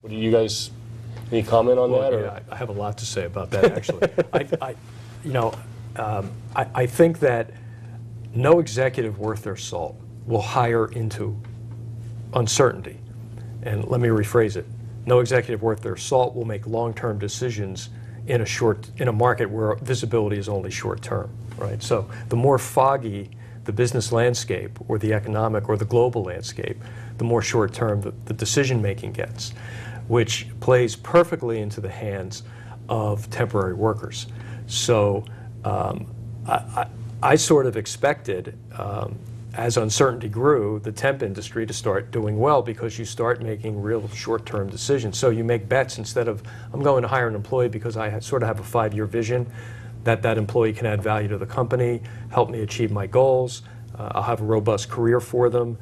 What do you guys, any comment on that? Or? Yeah, I have a lot to say about that, actually. I think that no executive worth their salt will hire into uncertainty. And let me rephrase it. No executive worth their salt will make long-term decisions in a market where visibility is only short-term, right? So the more foggy the business landscape or the economic or the global landscape, the more short-term the decision-making gets, which plays perfectly into the hands of temporary workers. So I sort of expected, as uncertainty grew, the temp industry to start doing well because you start making real short-term decisions. So you make bets instead of, I'm going to hire an employee because I sort of have a 5-year vision that that employee can add value to the company, help me achieve my goals, I'll have a robust career for them.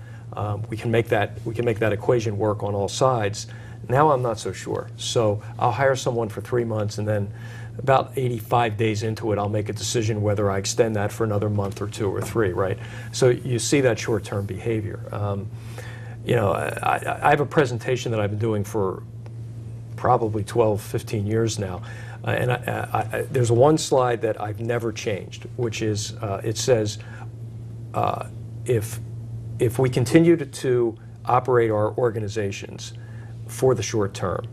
We can make that equation work on all sides. Now I'm not so sure. So I'll hire someone for 3 months, and then about 85 days into it, I'll make a decision whether I extend that for another month or 2 or 3, right? So you see that short-term behavior. I have a presentation that I've been doing for probably 12, 15 years now. There's one slide that I've never changed, which is, it says, if we continue to operate our organizations for the short term,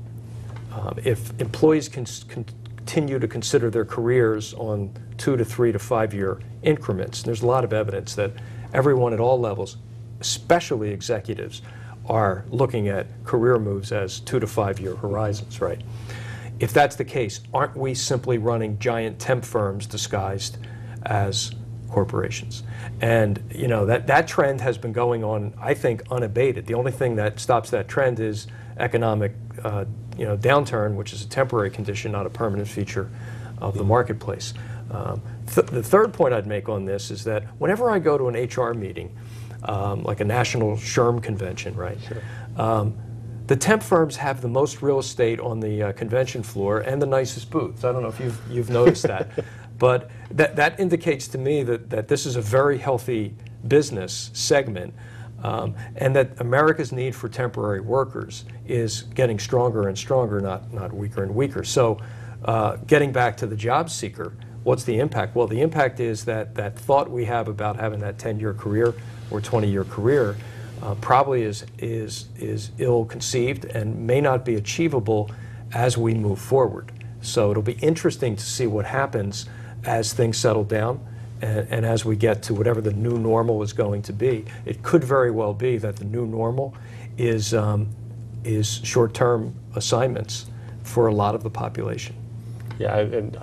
if employees continue to consider their careers on 2 to 3 to 5 year increments, there's a lot of evidence that everyone at all levels, especially executives, are looking at career moves as 2 to 5 year horizons, right? If that's the case, aren't we simply running giant temp firms disguised as corporations? And that trend has been going on, I think, unabated. The only thing that stops that trend is economic downturn, which is a temporary condition, not a permanent feature of the marketplace. The third point I'd make on this is that whenever I go to an HR meeting, like a national SHRM convention, right? Sure. The temp firms have the most real estate on the convention floor and the nicest booths. I don't know if you've noticed that. But that indicates to me that this is a very healthy business segment, and that America's need for temporary workers is getting stronger and stronger, not weaker and weaker. So getting back to the job seeker, what's the impact? Well, the impact is that thought we have about having that 10-year career or 20-year career probably is ill-conceived and may not be achievable as we move forward. So it'll be interesting to see what happens as things settle down and as we get to whatever the new normal is going to be. It could very well be that the new normal is short-term assignments for a lot of the population. Yeah, and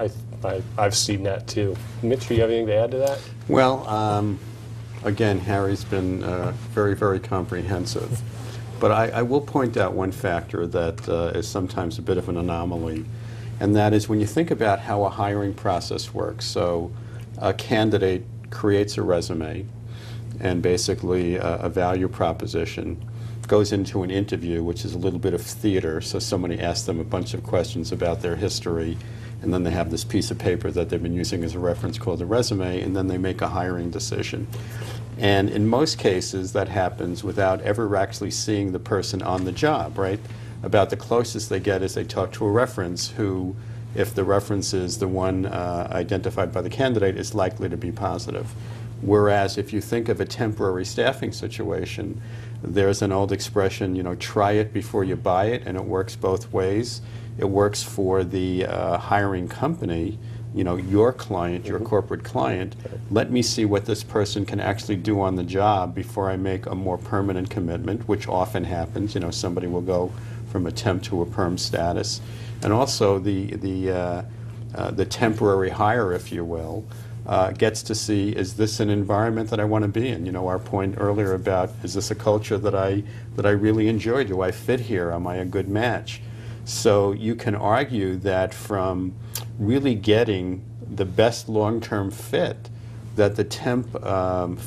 I've seen that too. Mitch, do you have anything to add to that? Well, again, Harry's been very, very comprehensive. But I will point out one factor that is sometimes a bit of an anomaly, and that is when you think about how a hiring process works. So a candidate creates a resume and basically a value proposition, goes into an interview, which is a little bit of theater. So somebody asks them a bunch of questions about their history, and then they have this piece of paper that they've been using as a reference called a resume, and then they make a hiring decision. And in most cases, that happens without ever actually seeing the person on the job, right? About the closest they get is they talk to a reference who, if the reference is the one identified by the candidate, is likely to be positive. Whereas if you think of a temporary staffing situation, there's an old expression, try it before you buy it, and it works both ways. It works for the hiring company, your client, your corporate client. Let me see what this person can actually do on the job before I make a more permanent commitment, which often happens. Somebody will go from a temp to a perm status. And also the temporary hire, if you will, gets to see, is this an environment that I want to be in? Our point earlier about, is this a culture that I really enjoy? Do I fit here? Am I a good match? So you can argue that from really getting the best long-term fit, that the temporary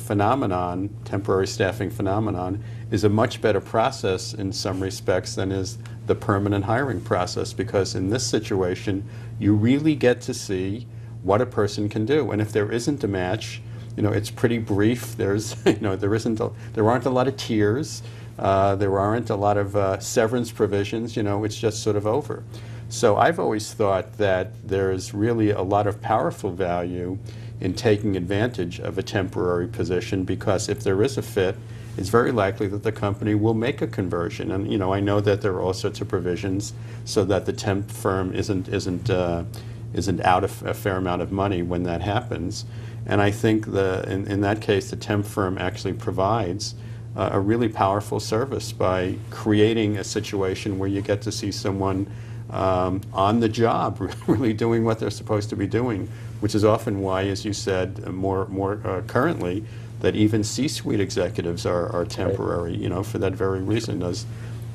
staffing phenomenon, is a much better process in some respects than is the permanent hiring process, because in this situation, you really get to see what a person can do. And if there isn't a match, it's pretty brief. There's, there aren't a lot of tears. There aren't a lot of severance provisions. It's just sort of over. So I've always thought that there's really a lot of powerful value in taking advantage of a temporary position, because if there is a fit, it's very likely that the company will make a conversion. And I know that there are all sorts of provisions so that the temp firm isn't out a fair amount of money when that happens. And I think in that case, the temp firm actually provides a really powerful service by creating a situation where you get to see someone on the job, really doing what they're supposed to be doing, which is often why, as you said, more currently, that even C-suite executives are temporary, for that very reason.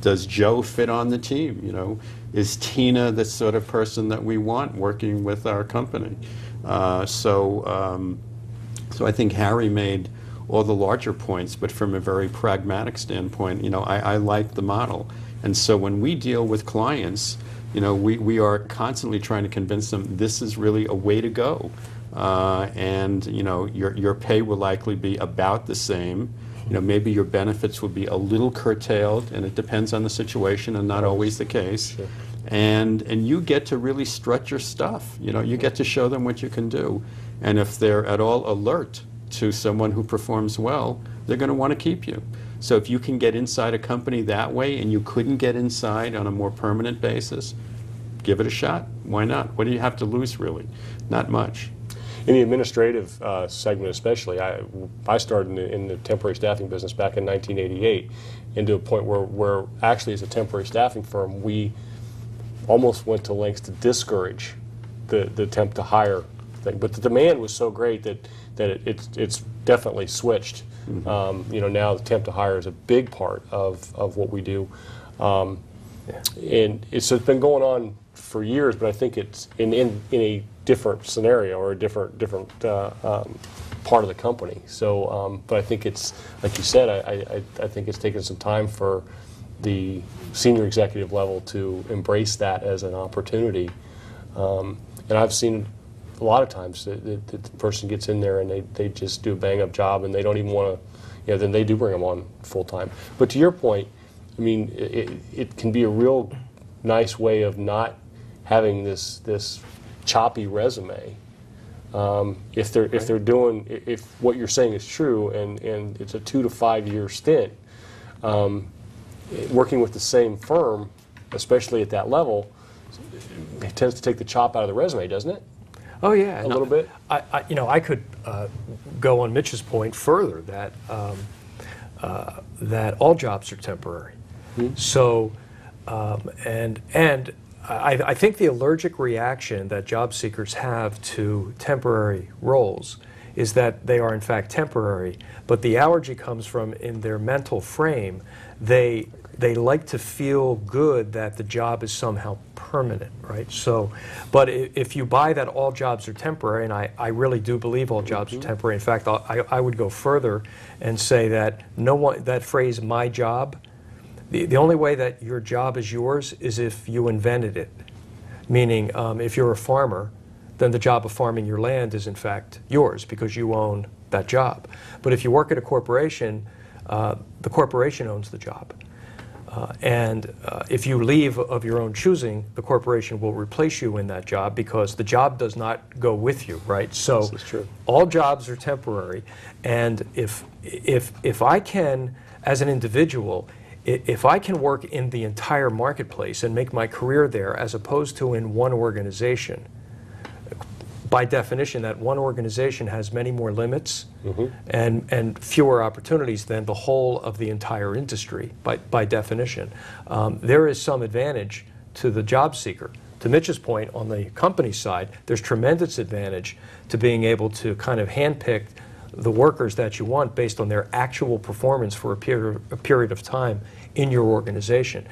Does Joe fit on the team? Is Tina the sort of person that we want working with our company? So I think Harry made all the larger points, but from a very pragmatic standpoint, I like the model. And so when we deal with clients, we are constantly trying to convince them this is really a way to go. And your pay will likely be about the same. Maybe your benefits will be a little curtailed, and it depends on the situation, and not always the case. Sure. And you get to really strut your stuff. You get to show them what you can do. And if they're at all alert to someone who performs well, they're going to want to keep you. So if you can get inside a company that way, and you couldn't get inside on a more permanent basis, give it a shot. Why not? What do you have to lose, really? Not much. In the administrative segment especially, I started in the temporary staffing business back in 1988, and to a point where actually as a temporary staffing firm, we almost went to lengths to discourage the temp to hire thing. But the demand was so great that it's definitely switched. Mm-hmm. Now the temp to hire is a big part of what we do. And it's been going on for years, but I think it's in a different scenario or a different part of the company. So, but I think it's, like you said, I think it's taken some time for the senior executive level to embrace that as an opportunity. And I've seen a lot of times that the person gets in there and they just do a bang-up job, and they don't even want to, then they do bring them on full-time. But to your point, I mean, it can be a real nice way of not having this choppy resume. If what you're saying is true, and it's a 2 to 5 year stint, working with the same firm, especially at that level, it tends to take the chop out of the resume, doesn't it? Oh yeah, a little bit. I could go on Mitch's point further that that all jobs are temporary. Mm-hmm. So, and I think the allergic reaction that job seekers have to temporary roles is that they are in fact temporary, but the allergy comes from in their mental frame. They like to feel good that the job is somehow permanent, right? So, but if you buy that all jobs are temporary, and I really do believe all jobs are temporary. In fact, I would go further and say that that phrase, my job, the only way that your job is yours is if you invented it. Meaning, if you're a farmer, then the job of farming your land is in fact yours because you own that job. But if you work at a corporation, the corporation owns the job. And if you leave of your own choosing, the corporation will replace you in that job because the job does not go with you, right? So this is true. All jobs are temporary, and if I can, as an individual, if I can work in the entire marketplace and make my career there as opposed to in one organization, by definition, that one organization has many more limits and fewer opportunities than the whole of the entire industry, by definition. There is some advantage to the job seeker. To Mitch's point, on the company side, there's tremendous advantage to being able to kind of handpick the workers that you want based on their actual performance for a period of time in your organization.